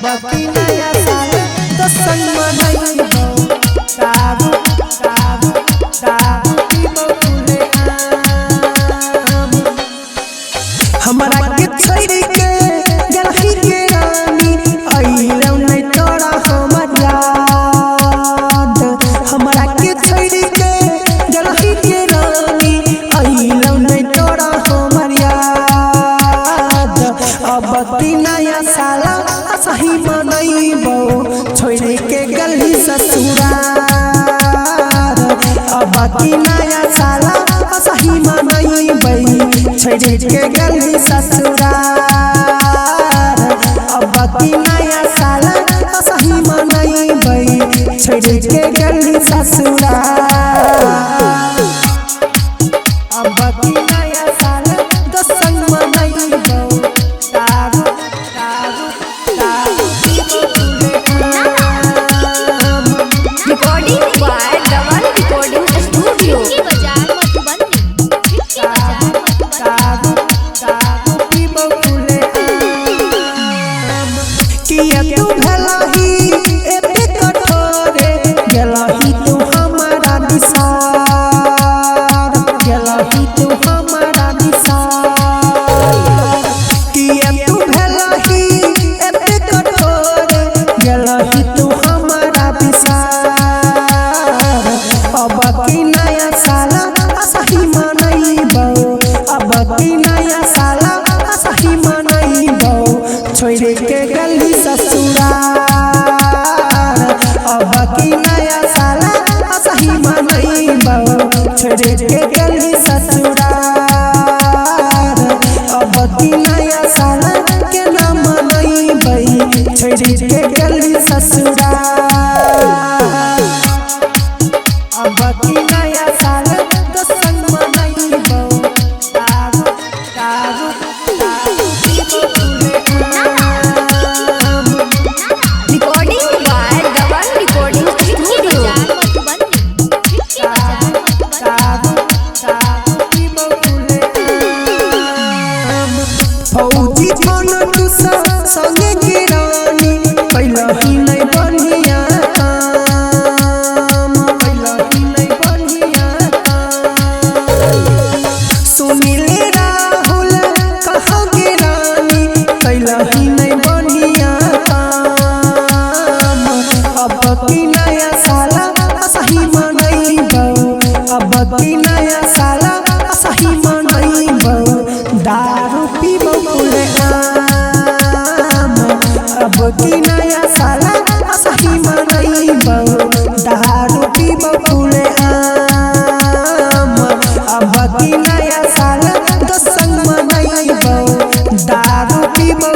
अब की नया साल तो संग मनाइबो दारू दारू दारू पीबो खुलेआम हमरा के छोड़ के गलही के रानी अइलौ नहीं तोरा हमर याद हमरा के छोड़ के गलही के रानी अइलौ नहीं तोरा हमर याद अब की नया साल सही मनाइबो छोड़ के गली ससुरार अब की नया साल सही मनाइबै छोड़ के गली ससुरार अब की नया साल सही मनाइबै छोड़ के गली ससुरार अब की नया साल तो संग मनाइबो दारू दारू दारू रिकॉर्डिंग बाय दवान रिकॉर्डिंग स्टूडियो की बाजार मधुबनी दारू दारू पीबो खुलेआम किया तू भलाही एते कठोरे गेलही तू हमारा निसार गेलही तू हमारा निसार किया तू भलाही एते कठोरे गेलही तू हमारा निसार अब की नया साल सही मनाइबो अब की नया साल सही मनाइबो छोड़ के गली ससुरार अब की नया साल सही मनाइबो छोड़ के गली ससुरार अब की नया साल के ना मनाइबै छोड़ के गली ससुरार अब की नया साल तो संग मनाइबो दारू दारू दारू पीबो खुलेआम रिकॉर्डिंग बाय दवान रिकॉर्डिंग स्टूडियो दारू दारू पीबो खुलेआम फौजी फोन तू संगे के रानी पहिलही नहीं बढ़िया काम पहिलही नहीं बढ़िया काम सुनील राहुल कहोगे रानी पहिलही नहीं बढ़िया काम अब की नया साल सही मनाइबो अब की नया साल सही मनाइबो दारू पीबो खुलेआम अब की नया साल सही मनाइबो दारू पीबो खुलेआम अब की नया साल तो संग मनाइबो दारू पीबो